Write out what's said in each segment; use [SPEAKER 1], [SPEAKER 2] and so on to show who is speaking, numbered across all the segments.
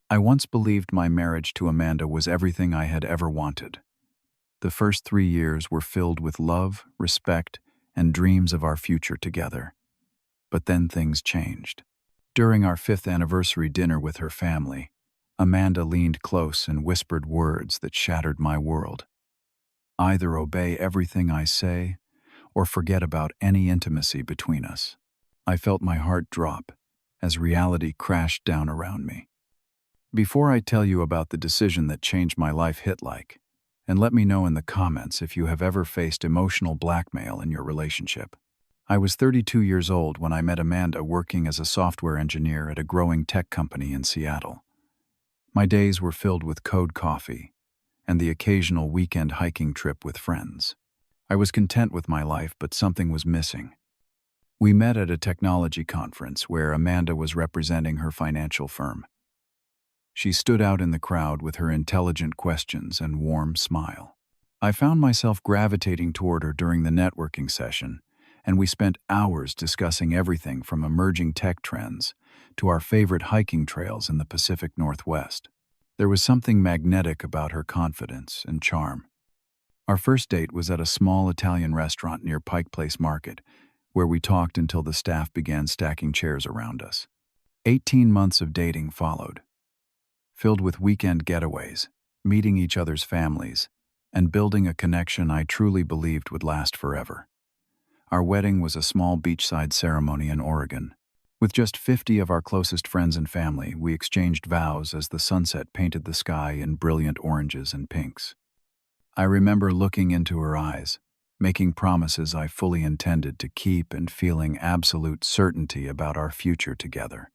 [SPEAKER 1] I once believed my marriage to Amanda was everything I had ever wanted. The first 3 years were filled with love, respect, and dreams of our future together. But then things changed. During our 5th anniversary dinner with her family, Amanda leaned close and whispered words that shattered my world. Either obey everything I say, or forget about any intimacy between us. I felt my heart drop as reality crashed down around me. Before I tell you about the decision that changed my life, hit like, and let me know in the comments if you have ever faced emotional blackmail in your relationship. I was 32 years old when I met Amanda working as a software engineer at a growing tech company in Seattle. My days were filled with code coffee and the occasional weekend hiking trip with friends. I was content with my life, but something was missing. We met at a technology conference where Amanda was representing her financial firm. She stood out in the crowd with her intelligent questions and warm smile. I found myself gravitating toward her during the networking session, and we spent hours discussing everything from emerging tech trends to our favorite hiking trails in the Pacific Northwest. There was something magnetic about her confidence and charm. Our first date was at a small Italian restaurant near Pike Place Market, where we talked until the staff began stacking chairs around us. 18 months of dating followed, filled with weekend getaways, meeting each other's families, and building a connection I truly believed would last forever. Our wedding was a small beachside ceremony in Oregon. With just 50 of our closest friends and family, we exchanged vows as the sunset painted the sky in brilliant oranges and pinks. I remember looking into her eyes, making promises I fully intended to keep, and feeling absolute certainty about our future together.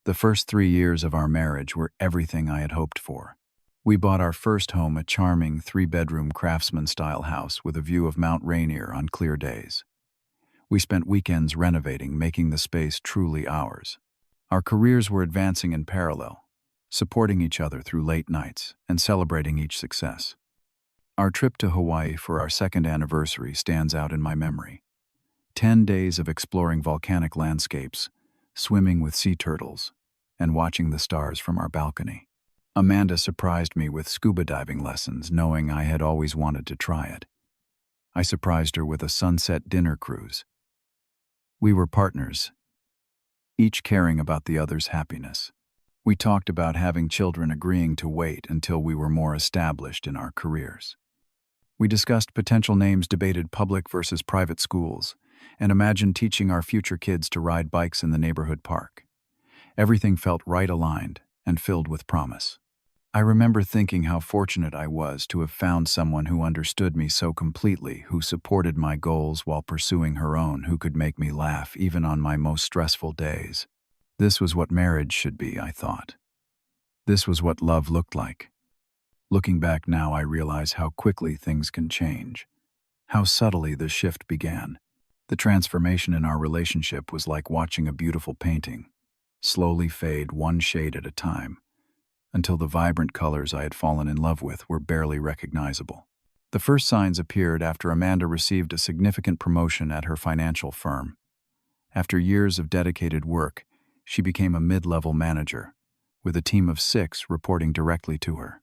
[SPEAKER 1] The first 3 years of our marriage were everything I had hoped for. We bought our first home, a charming 3-bedroom craftsman-style house with a view of Mount Rainier on clear days. We spent weekends renovating, making the space truly ours. Our careers were advancing in parallel, supporting each other through late nights and celebrating each success. Our trip to Hawaii for our 2nd anniversary stands out in my memory. 10 days of exploring volcanic landscapes, swimming with sea turtles, and watching the stars from our balcony. Amanda surprised me with scuba diving lessons, knowing I had always wanted to try it. I surprised her with a sunset dinner cruise. We were partners, each caring about the other's happiness. We talked about having children, agreeing to wait until we were more established in our careers. We discussed potential names, debated public versus private schools, and imagined teaching our future kids to ride bikes in the neighborhood park. Everything felt right, aligned, and filled with promise. I remember thinking how fortunate I was to have found someone who understood me so completely, who supported my goals while pursuing her own, who could make me laugh even on my most stressful days. This was what marriage should be, I thought. This was what love looked like. Looking back now, I realize how quickly things can change, how subtly the shift began. The transformation in our relationship was like watching a beautiful painting slowly fade one shade at a time, until the vibrant colors I had fallen in love with were barely recognizable. The first signs appeared after Amanda received a significant promotion at her financial firm. After years of dedicated work, she became a mid-level manager, with a team of 6 reporting directly to her.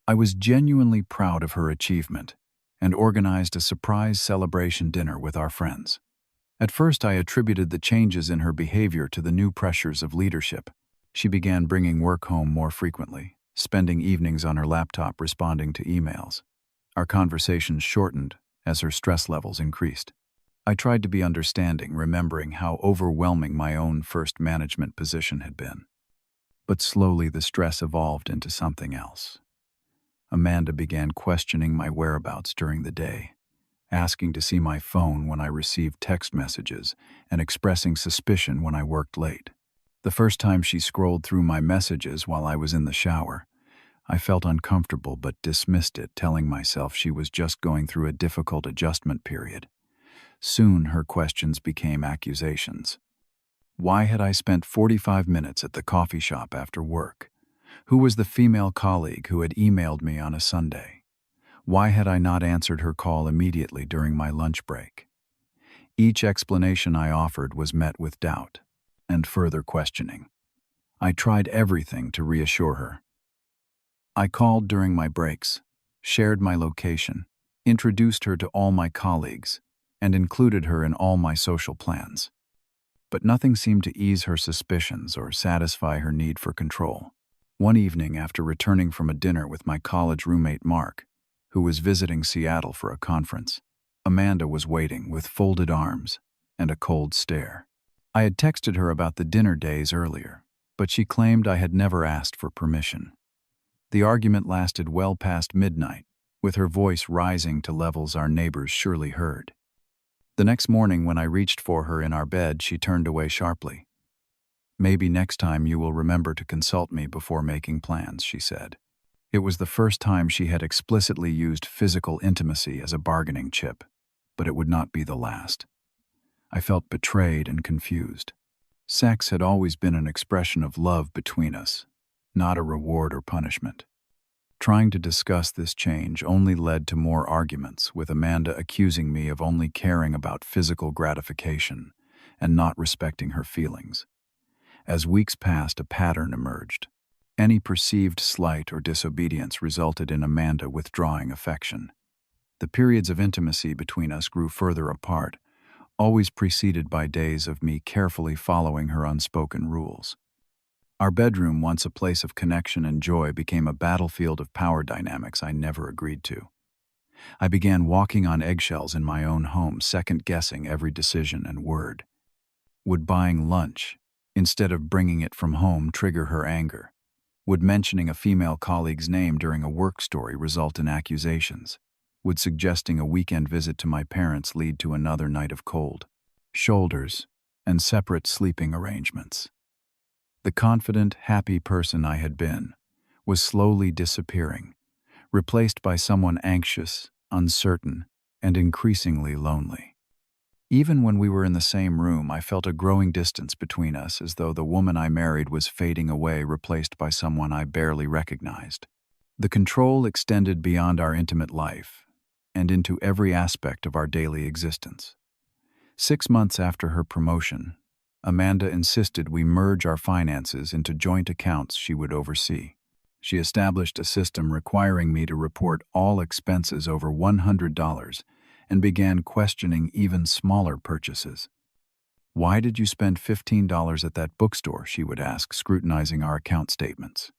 [SPEAKER 1] I was genuinely proud of her achievement and organized a surprise celebration dinner with our friends. At first, I attributed the changes in her behavior to the new pressures of leadership. She began bringing work home more frequently, spending evenings on her laptop responding to emails. Our conversations shortened as her stress levels increased. I tried to be understanding, remembering how overwhelming my own first management position had been. But slowly the stress evolved into something else. Amanda began questioning my whereabouts during the day, asking to see my phone when I received text messages, and expressing suspicion when I worked late. The first time she scrolled through my messages while I was in the shower, I felt uncomfortable but dismissed it, telling myself she was just going through a difficult adjustment period. Soon her questions became accusations. Why had I spent 45 minutes at the coffee shop after work? Who was the female colleague who had emailed me on a Sunday? Why had I not answered her call immediately during my lunch break? Each explanation I offered was met with doubt and further questioning. I tried everything to reassure her. I called during my breaks, shared my location, introduced her to all my colleagues, and included her in all my social plans. But nothing seemed to ease her suspicions or satisfy her need for control. One evening, after returning from a dinner with my college roommate Mark, who was visiting Seattle for a conference, Amanda was waiting with folded arms and a cold stare. I had texted her about the dinner days earlier, but she claimed I had never asked for permission. The argument lasted well past midnight, with her voice rising to levels our neighbors surely heard. The next morning, when I reached for her in our bed, she turned away sharply. "Maybe next time you will remember to consult me before making plans," she said. It was the first time she had explicitly used physical intimacy as a bargaining chip, but it would not be the last. I felt betrayed and confused. Sex had always been an expression of love between us, not a reward or punishment. Trying to discuss this change only led to more arguments, with Amanda accusing me of only caring about physical gratification and not respecting her feelings. As weeks passed, a pattern emerged. Any perceived slight or disobedience resulted in Amanda withdrawing affection. The periods of intimacy between us grew further apart, always preceded by days of me carefully following her unspoken rules. Our bedroom, once a place of connection and joy, became a battlefield of power dynamics I never agreed to. I began walking on eggshells in my own home, second-guessing every decision and word. Would buying lunch, instead of bringing it from home, trigger her anger? Would mentioning a female colleague's name during a work story result in accusations? Would suggesting a weekend visit to my parents lead to another night of cold shoulders and separate sleeping arrangements? The confident, happy person I had been was slowly disappearing, replaced by someone anxious, uncertain, and increasingly lonely. Even when we were in the same room, I felt a growing distance between us, as though the woman I married was fading away, replaced by someone I barely recognized. The control extended beyond our intimate life and into every aspect of our daily existence. 6 months after her promotion, Amanda insisted we merge our finances into joint accounts she would oversee. She established a system requiring me to report all expenses over $100 and began questioning even smaller purchases. "Why did you spend $15 at that bookstore?" she would ask, scrutinizing our account statements.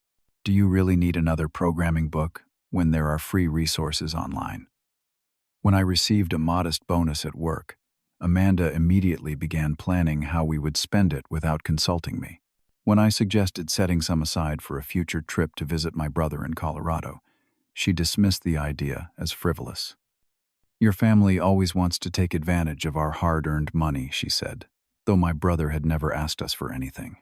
[SPEAKER 1] "Do you really need another programming book when there are free resources online?" When I received a modest bonus at work, Amanda immediately began planning how we would spend it without consulting me. When I suggested setting some aside for a future trip to visit my brother in Colorado, she dismissed the idea as frivolous. "Your family always wants to take advantage of our hard-earned money," she said, though my brother had never asked us for anything.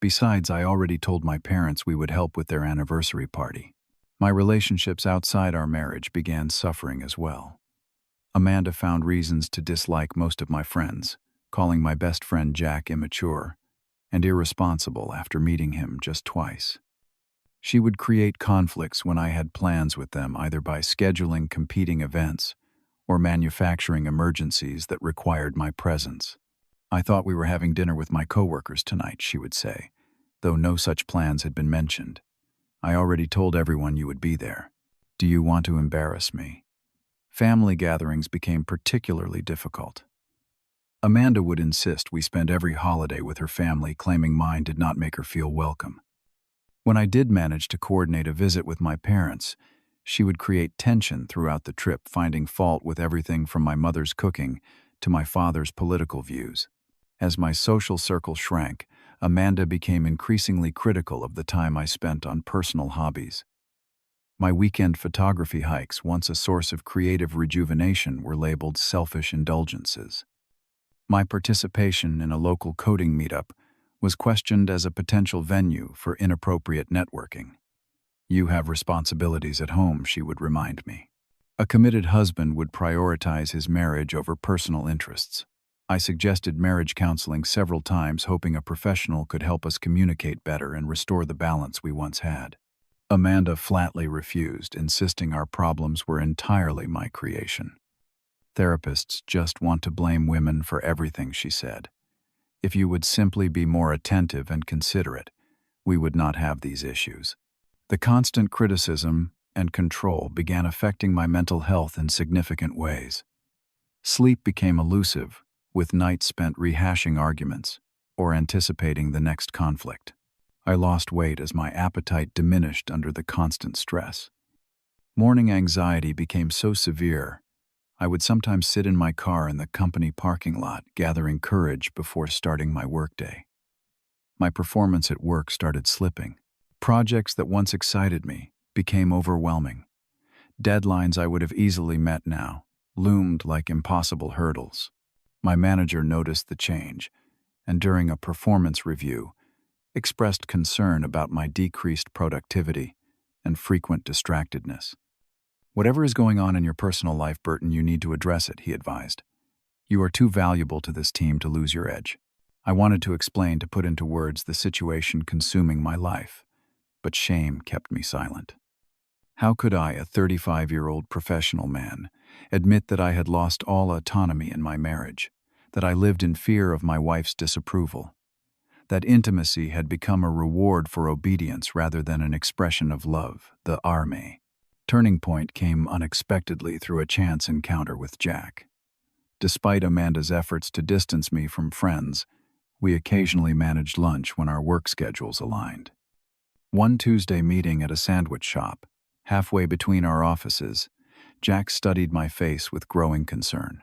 [SPEAKER 1] Besides, I already told my parents we would help with their anniversary party. My relationships outside our marriage began suffering as well. Amanda found reasons to dislike most of my friends, calling my best friend Jack immature and irresponsible after meeting him just twice. She would create conflicts when I had plans with them, either by scheduling competing events or manufacturing emergencies that required my presence. "I thought we were having dinner with my coworkers tonight," she would say, though no such plans had been mentioned. "I already told everyone you would be there. Do you want to embarrass me?" Family gatherings became particularly difficult. Amanda would insist we spend every holiday with her family, claiming mine did not make her feel welcome. When I did manage to coordinate a visit with my parents, she would create tension throughout the trip, finding fault with everything from my mother's cooking to my father's political views. As my social circle shrank, Amanda became increasingly critical of the time I spent on personal hobbies. My weekend photography hikes, once a source of creative rejuvenation, were labeled selfish indulgences. My participation in a local coding meetup was questioned as a potential venue for inappropriate networking. "You have responsibilities at home," she would remind me. A committed husband would prioritize his marriage over personal interests. I suggested marriage counseling several times, hoping a professional could help us communicate better and restore the balance we once had. Amanda flatly refused, insisting our problems were entirely my creation. "Therapists just want to blame women for everything," she said. "If you would simply be more attentive and considerate, we would not have these issues. The constant criticism and control began affecting my mental health in significant ways. Sleep became elusive, with nights spent rehashing arguments or anticipating the next conflict. I lost weight as my appetite diminished under the constant stress. Morning anxiety became so severe, I would sometimes sit in my car in the company parking lot, gathering courage before starting my workday. My performance at work started slipping. Projects that once excited me became overwhelming. Deadlines I would have easily met now loomed like impossible hurdles. My manager noticed the change, and during a performance review, expressed concern about my decreased productivity and frequent distractedness. "Whatever is going on in your personal life, Burton, you need to address it," he advised. "You are too valuable to this team to lose your edge." I wanted to explain, to put into words the situation consuming my life, but shame kept me silent. How could I, a 35-year-old professional man, admit that I had lost all autonomy in my marriage, that I lived in fear of my wife's disapproval, that intimacy had become a reward for obedience rather than an expression of love, the arme? Turning point came unexpectedly through a chance encounter with Jack. Despite Amanda's efforts to distance me from friends, we occasionally managed lunch when our work schedules aligned. One Tuesday meeting at a sandwich shop, halfway between our offices, Jack studied my face with growing concern.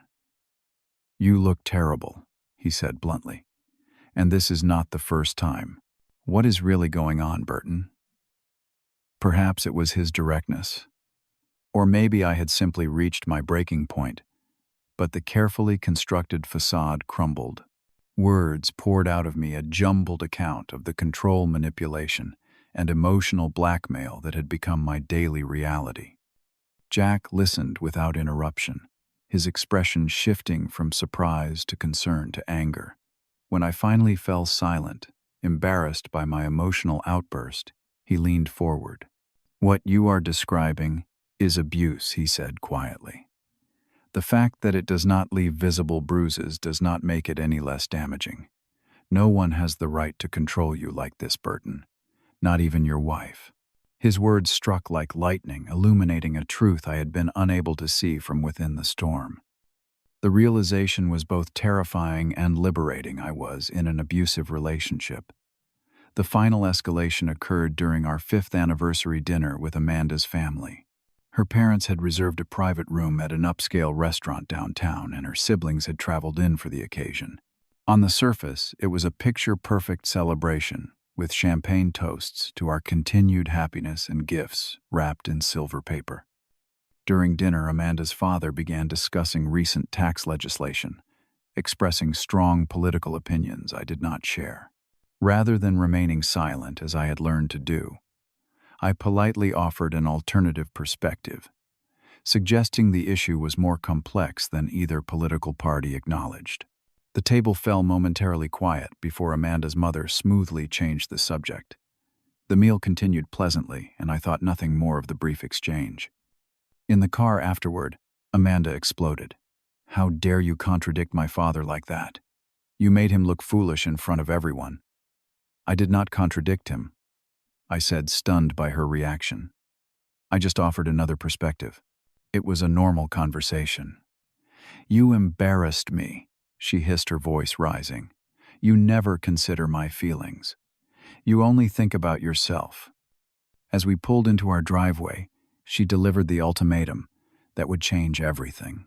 [SPEAKER 1] "You look terrible," he said bluntly. "And this is not the first time. What is really going on, Burton?" Perhaps it was his directness. Or maybe I had simply reached my breaking point, but the carefully constructed facade crumbled. Words poured out of me a jumbled account of the control, manipulation, and emotional blackmail that had become my daily reality. Jack listened without interruption, his expression shifting from surprise to concern to anger. When I finally fell silent, embarrassed by my emotional outburst, he leaned forward. "What you are describing is abuse," he said quietly. "The fact that it does not leave visible bruises does not make it any less damaging. No one has the right to control you like this, Burton. Not even your wife." His words struck like lightning, illuminating a truth I had been unable to see from within the storm. The realization was both terrifying and liberating. I was in an abusive relationship. The final escalation occurred during our 5th anniversary dinner with Amanda's family. Her parents had reserved a private room at an upscale restaurant downtown, and her siblings had traveled in for the occasion. On the surface, it was a picture-perfect celebration, with champagne toasts to our continued happiness and gifts wrapped in silver paper. During dinner, Amanda's father began discussing recent tax legislation, expressing strong political opinions I did not share. Rather than remaining silent, as I had learned to do, I politely offered an alternative perspective, suggesting the issue was more complex than either political party acknowledged. The table fell momentarily quiet before Amanda's mother smoothly changed the subject. The meal continued pleasantly, and I thought nothing more of the brief exchange. In the car afterward, Amanda exploded. "How dare you contradict my father like that? You made him look foolish in front of everyone." "I did not contradict him," I said, stunned by her reaction. "I just offered another perspective. It was a normal conversation." "You embarrassed me," she hissed, her voice rising. "You never consider my feelings. You only think about yourself." As we pulled into our driveway, she delivered the ultimatum that would change everything.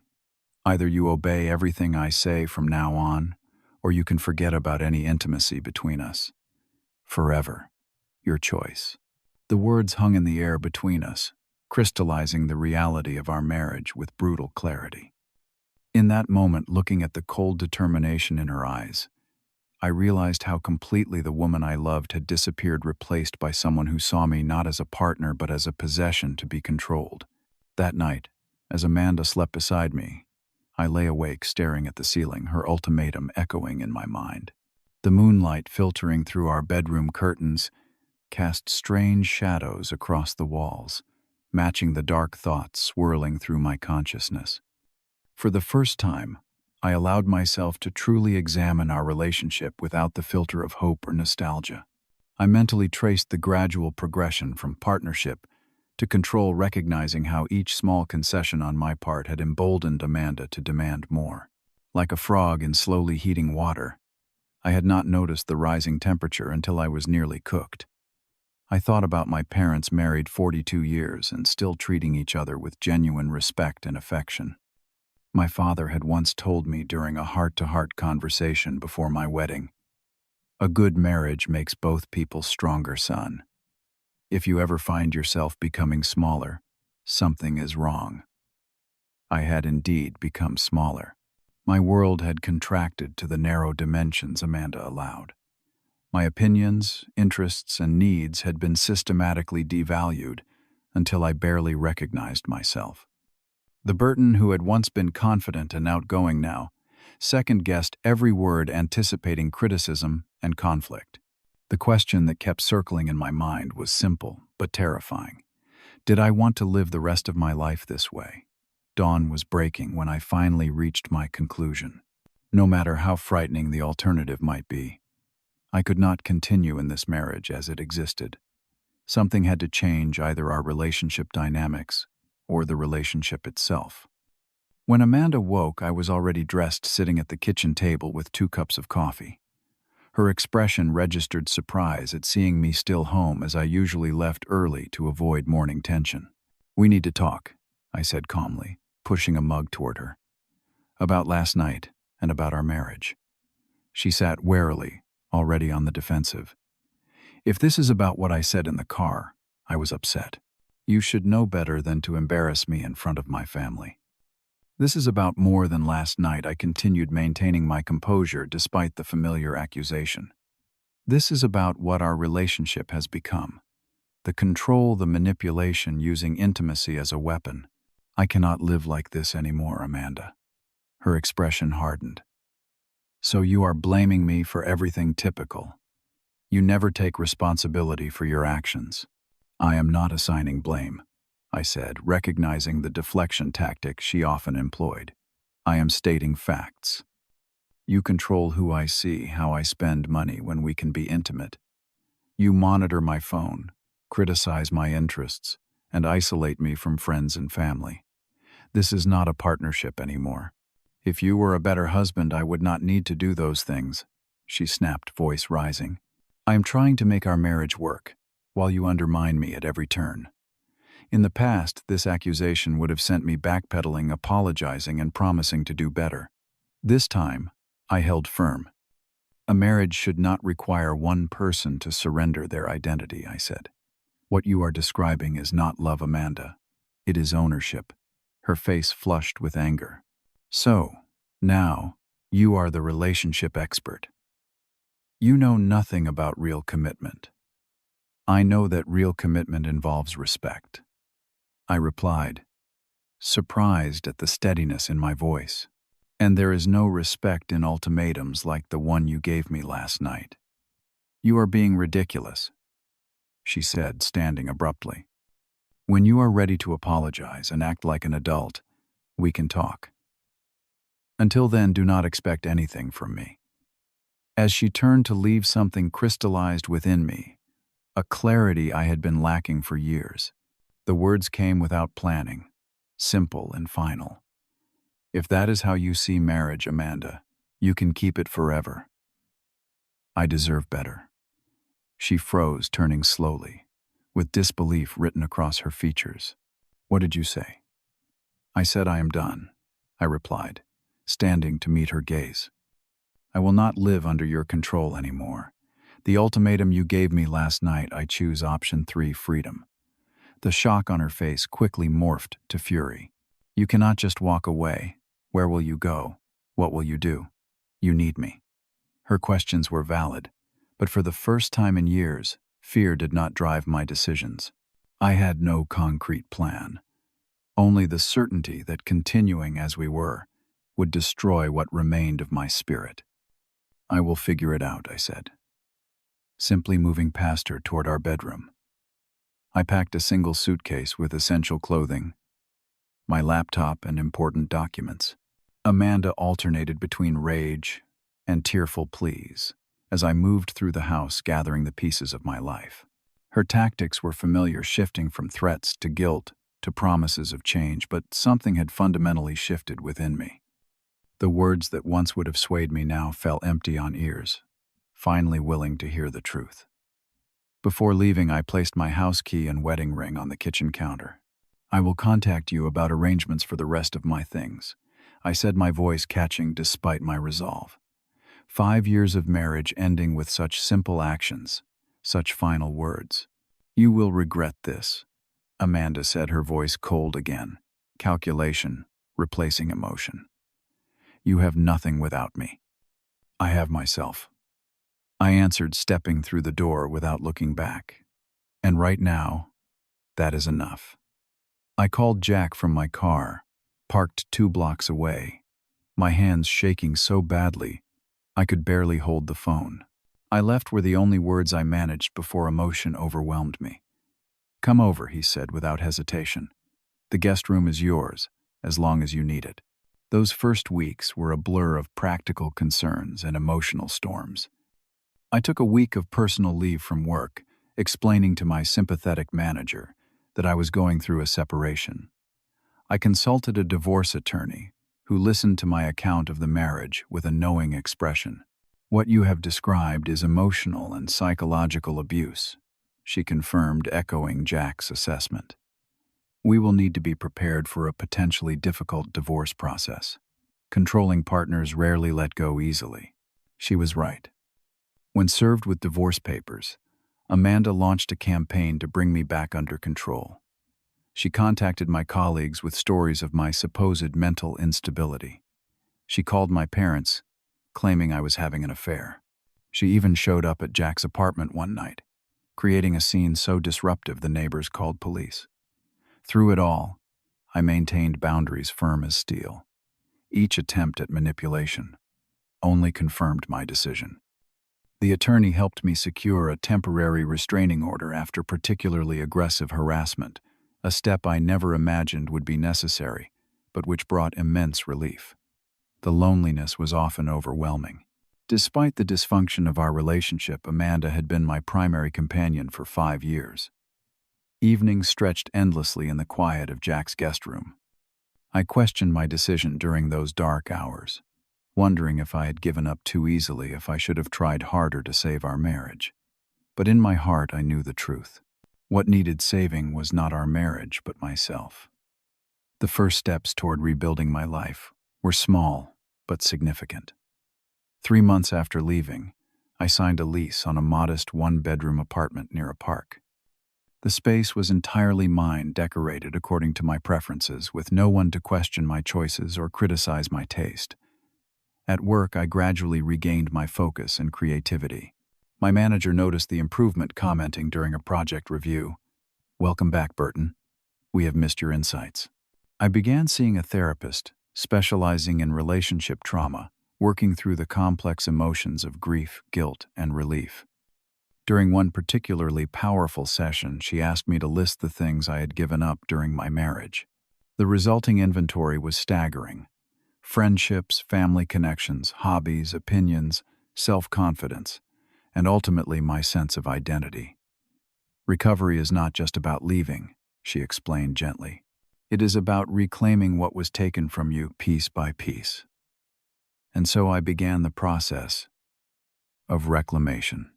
[SPEAKER 1] "Either you obey everything I say from now on, or you can forget about any intimacy between us. Forever. Your choice." The words hung in the air between us, crystallizing the reality of our marriage with brutal clarity. In that moment, looking at the cold determination in her eyes, I realized how completely the woman I loved had disappeared, replaced by someone who saw me not as a partner but as a possession to be controlled. That night, as Amanda slept beside me, I lay awake staring at the ceiling, her ultimatum echoing in my mind. The moonlight filtering through our bedroom curtains cast strange shadows across the walls, matching the dark thoughts swirling through my consciousness. For the first time, I allowed myself to truly examine our relationship without the filter of hope or nostalgia. I mentally traced the gradual progression from partnership to control, recognizing how each small concession on my part had emboldened Amanda to demand more. Like a frog in slowly heating water, I had not noticed the rising temperature until I was nearly cooked. I thought about my parents, married 42 years and still treating each other with genuine respect and affection. My father had once told me during a heart-to-heart conversation before my wedding, "A good marriage makes both people stronger, son. If you ever find yourself becoming smaller, something is wrong." I had indeed become smaller. My world had contracted to the narrow dimensions Amanda allowed. My opinions, interests, and needs had been systematically devalued until I barely recognized myself. The Burton who had once been confident and outgoing now second-guessed every word, anticipating criticism and conflict. The question that kept circling in my mind was simple but terrifying. Did I want to live the rest of my life this way? Dawn was breaking when I finally reached my conclusion. No matter how frightening the alternative might be, I could not continue in this marriage as it existed. Something had to change, either our relationship dynamics or the relationship itself. When Amanda woke, I was already dressed, sitting at the kitchen table with 2 cups of coffee. Her expression registered surprise at seeing me still home, as I usually left early to avoid morning tension. "We need to talk," I said calmly, pushing a mug toward her. "About last night and about our marriage." She sat warily, already on the defensive. "If this is about what I said in the car," I was upset. "You should know better than to embarrass me in front of my family." "This is about more than last night," I continued, maintaining my composure despite the familiar accusation. "This is about what our relationship has become. The control, the manipulation, using intimacy as a weapon. I cannot live like this anymore, Amanda." Her expression hardened. "So you are blaming me for everything? Typical. You never take responsibility for your actions." "I am not assigning blame," I said, recognizing the deflection tactic she often employed. "I am stating facts. You control who I see, how I spend money when we can be intimate. You monitor my phone, criticize my interests, and isolate me from friends and family. This is not a partnership anymore. If you were a better husband, I would not need to do those things," she snapped, voice rising. "I am trying to make our marriage work, while you undermine me at every turn." In the past, this accusation would have sent me backpedaling, apologizing, and promising to do better. This time, I held firm. "A marriage should not require one person to surrender their identity," I said. "What you are describing is not love, Amanda. It is ownership." Her face flushed with anger. "So, now, you are the relationship expert. You know nothing about real commitment." "I know that real commitment involves respect," I replied, surprised at the steadiness in my voice. "And there is no respect in ultimatums like the one you gave me last night." "You are being ridiculous," she said, standing abruptly. "When you are ready to apologize and act like an adult, we can talk. Until then, do not expect anything from me." As she turned to leave, something crystallized within me, a clarity I had been lacking for years. The words came without planning, simple and final. "If that is how you see marriage, Amanda, you can keep it forever." "I deserve better." She froze, turning slowly, with disbelief written across her features. "What did you say?" "I said I am done," I replied, standing to meet her gaze. "I will not live under your control anymore. The ultimatum you gave me last night, I choose option 3, freedom." The shock on her face quickly morphed to fury. "You cannot just walk away. Where will you go? What will you do? You need me." Her questions were valid, but for the first time in years, fear did not drive my decisions. I had no concrete plan, only the certainty that continuing as we were would destroy what remained of my spirit. "I will figure it out," I said, simply moving past her toward our bedroom. I packed a single suitcase with essential clothing, my laptop, and important documents. Amanda alternated between rage and tearful pleas, as I moved through the house gathering the pieces of my life. Her tactics were familiar, shifting from threats to guilt to promises of change, but something had fundamentally shifted within me. The words that once would have swayed me now fell empty on ears, finally willing to hear the truth. Before leaving, I placed my house key and wedding ring on the kitchen counter. "I will contact you about arrangements for the rest of my things," I said, my voice catching despite my resolve. 5 years of marriage ending with such simple actions, such final words. "You will regret this," Amanda said, her voice cold again, calculation replacing emotion. "You have nothing without me." "I have myself," I answered, stepping through the door without looking back. "And right now, that is enough." I called Jack from my car, parked 2 blocks away, my hands shaking so badly I could barely hold the phone. "I left" were the only words I managed before emotion overwhelmed me. "Come over," he said without hesitation. "The guest room is yours, as long as you need it." Those first weeks were a blur of practical concerns and emotional storms. I took a week of personal leave from work, explaining to my sympathetic manager that I was going through a separation. I consulted a divorce attorney who listened to my account of the marriage with a knowing expression. "What you have described is emotional and psychological abuse," she confirmed, echoing Jack's assessment. "We will need to be prepared for a potentially difficult divorce process. Controlling partners rarely let go easily." She was right. When served with divorce papers, Amanda launched a campaign to bring me back under control. She contacted my colleagues with stories of my supposed mental instability. She called my parents, claiming I was having an affair. She even showed up at Jack's apartment one night, creating a scene so disruptive the neighbors called police. Through it all, I maintained boundaries firm as steel. Each attempt at manipulation only confirmed my decision. The attorney helped me secure a temporary restraining order after particularly aggressive harassment, a step I never imagined would be necessary, but which brought immense relief. The loneliness was often overwhelming. Despite the dysfunction of our relationship, Amanda had been my primary companion for 5 years. Evenings stretched endlessly in the quiet of Jack's guest room. I questioned my decision during those dark hours, wondering if I had given up too easily, if I should have tried harder to save our marriage. But in my heart I knew the truth. What needed saving was not our marriage, but myself. The first steps toward rebuilding my life were small, but significant. 3 months after leaving, I signed a lease on a modest 1-bedroom apartment near a park. The space was entirely mine, decorated according to my preferences, with no one to question my choices or criticize my taste. At work, I gradually regained my focus and creativity. My manager noticed the improvement, commenting during a project review, "Welcome back, Burton. We have missed your insights." I began seeing a therapist, specializing in relationship trauma, working through the complex emotions of grief, guilt, and relief. During one particularly powerful session, she asked me to list the things I had given up during my marriage. The resulting inventory was staggering. Friendships, family connections, hobbies, opinions, self-confidence, and ultimately my sense of identity. "Recovery is not just about leaving," she explained gently. "It is about reclaiming what was taken from you piece by piece." And so I began the process of reclamation.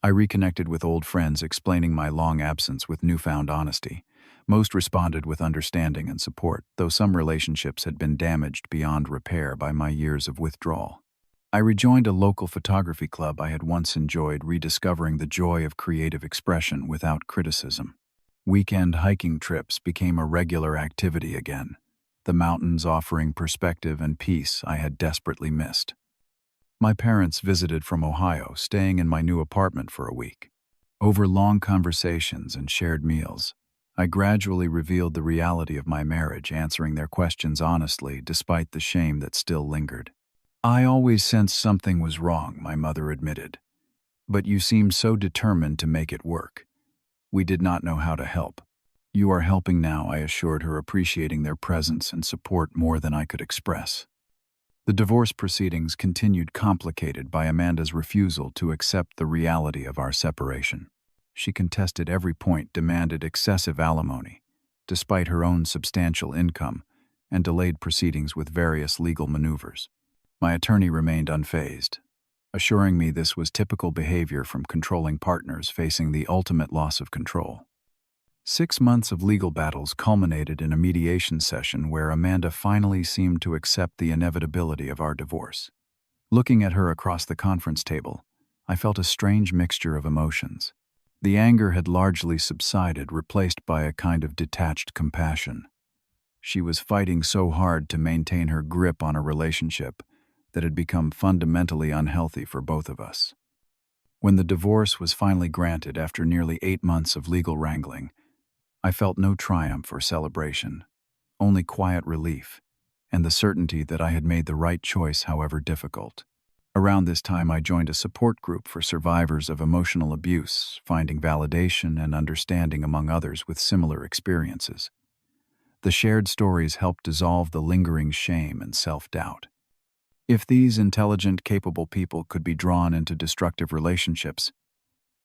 [SPEAKER 1] I reconnected with old friends, explaining my long absence with newfound honesty. Most responded with understanding and support, though some relationships had been damaged beyond repair by my years of withdrawal. I rejoined a local photography club I had once enjoyed, rediscovering the joy of creative expression without criticism. Weekend hiking trips became a regular activity again, the mountains offering perspective and peace I had desperately missed. My parents visited from Ohio, staying in my new apartment for a week. Over long conversations and shared meals, I gradually revealed the reality of my marriage, answering their questions honestly despite the shame that still lingered. "I always sensed something was wrong," my mother admitted. "But you seemed so determined to make it work. We did not know how to help." "You are helping now," I assured her, appreciating their presence and support more than I could express. The divorce proceedings continued, complicated by Amanda's refusal to accept the reality of our separation. She contested every point, demanded excessive alimony, despite her own substantial income, and delayed proceedings with various legal maneuvers. My attorney remained unfazed, assuring me this was typical behavior from controlling partners facing the ultimate loss of control. 6 months of legal battles culminated in a mediation session where Amanda finally seemed to accept the inevitability of our divorce. Looking at her across the conference table, I felt a strange mixture of emotions. The anger had largely subsided, replaced by a kind of detached compassion. She was fighting so hard to maintain her grip on a relationship that had become fundamentally unhealthy for both of us. When the divorce was finally granted after nearly 8 months of legal wrangling, I felt no triumph or celebration, only quiet relief, and the certainty that I had made the right choice, however difficult. Around this time, I joined a support group for survivors of emotional abuse, finding validation and understanding among others with similar experiences. The shared stories helped dissolve the lingering shame and self-doubt. If these intelligent, capable people could be drawn into destructive relationships,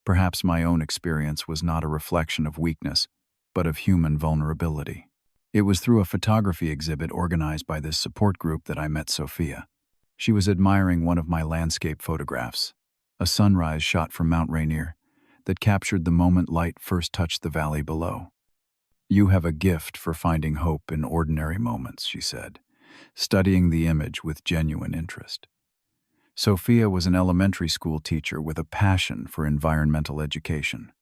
[SPEAKER 1] perhaps my own experience was not a reflection of weakness, but of human vulnerability. It was through a photography exhibit organized by this support group that I met Sophia. She was admiring one of my landscape photographs, a sunrise shot from Mount Rainier, that captured the moment light first touched the valley below. "You have a gift for finding hope in ordinary moments," she said, studying the image with genuine interest. Sophia was an elementary school teacher with a passion for environmental education.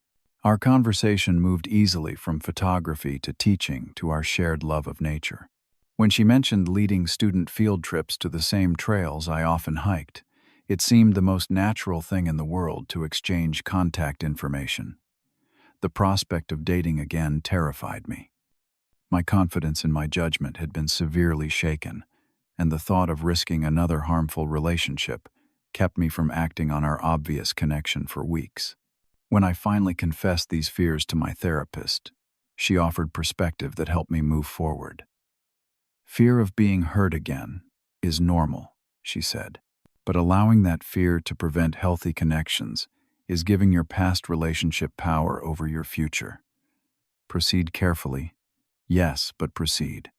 [SPEAKER 1] Our conversation moved easily from photography to teaching to our shared love of nature. When she mentioned leading student field trips to the same trails I often hiked, it seemed the most natural thing in the world to exchange contact information. The prospect of dating again terrified me. My confidence in my judgment had been severely shaken, and the thought of risking another harmful relationship kept me from acting on our obvious connection for weeks. When I finally confessed these fears to my therapist, she offered perspective that helped me move forward. "Fear of being hurt again is normal," she said, "but allowing that fear to prevent healthy connections is giving your past relationship power over your future. Proceed carefully. Yes, but proceed."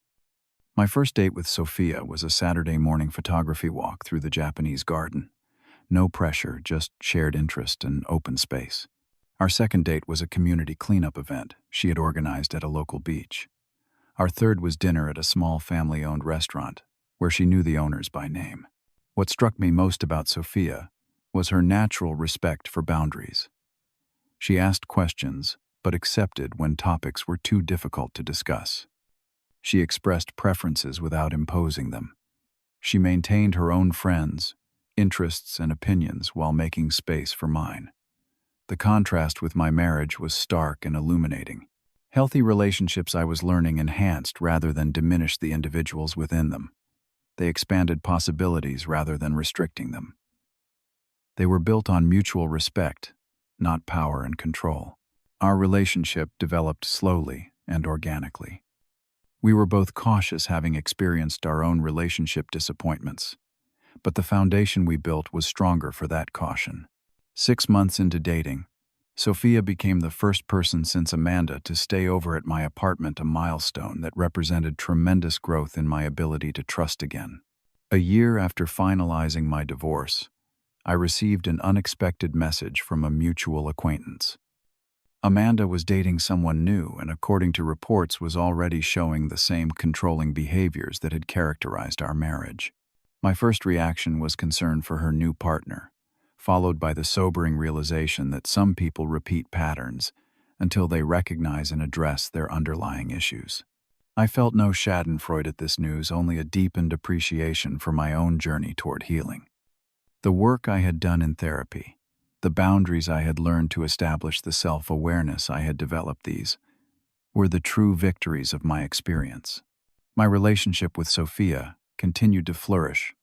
[SPEAKER 1] My first date with Sophia was a Saturday morning photography walk through the Japanese garden. No pressure, just shared interest and open space. Our second date was a community cleanup event she had organized at a local beach. Our third was dinner at a small family-owned restaurant, where she knew the owners by name. What struck me most about Sophia was her natural respect for boundaries. She asked questions, but accepted when topics were too difficult to discuss. She expressed preferences without imposing them. She maintained her own friends, interests, and opinions while making space for mine. The contrast with my marriage was stark and illuminating. Healthy relationships, I was learning, enhanced rather than diminished the individuals within them. They expanded possibilities rather than restricting them. They were built on mutual respect, not power and control. Our relationship developed slowly and organically. We were both cautious, having experienced our own relationship disappointments, but the foundation we built was stronger for that caution. 6 months into dating, Sophia became the first person since Amanda to stay over at my apartment, a milestone that represented tremendous growth in my ability to trust again. A year after finalizing my divorce, I received an unexpected message from a mutual acquaintance. Amanda was dating someone new and, according to reports, was already showing the same controlling behaviors that had characterized our marriage. My first reaction was concern for her new partner, followed by the sobering realization that some people repeat patterns until they recognize and address their underlying issues. I felt no schadenfreude at this news, only a deepened appreciation for my own journey toward healing. The work I had done in therapy, the boundaries I had learned to establish, the self-awareness I had developed, these were the true victories of my experience. My relationship with Sophia continued to flourish,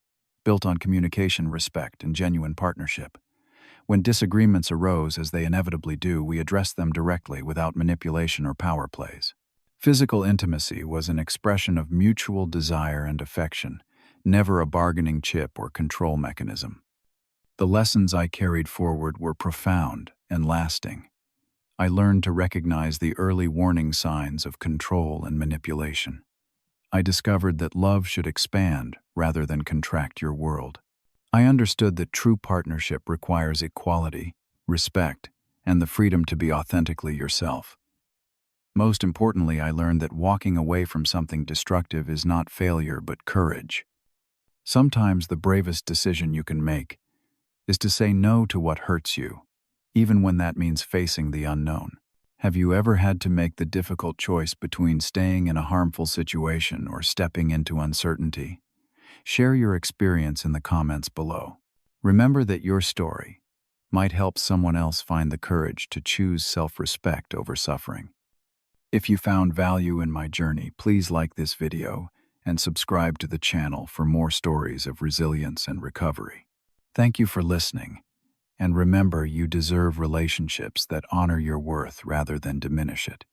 [SPEAKER 1] built on communication, respect, and genuine partnership. When disagreements arose, as they inevitably do, we addressed them directly without manipulation or power plays. Physical intimacy was an expression of mutual desire and affection, never a bargaining chip or control mechanism. The lessons I carried forward were profound and lasting. I learned to recognize the early warning signs of control and manipulation. I discovered that love should expand rather than contract your world. I understood that true partnership requires equality, respect, and the freedom to be authentically yourself. Most importantly, I learned that walking away from something destructive is not failure but courage. Sometimes the bravest decision you can make is to say no to what hurts you, even when that means facing the unknown. Have you ever had to make the difficult choice between staying in a harmful situation or stepping into uncertainty? Share your experience in the comments below. Remember that your story might help someone else find the courage to choose self-respect over suffering. If you found value in my journey, please like this video and subscribe to the channel for more stories of resilience and recovery. Thank you for listening, and remember, you deserve relationships that honor your worth rather than diminish it.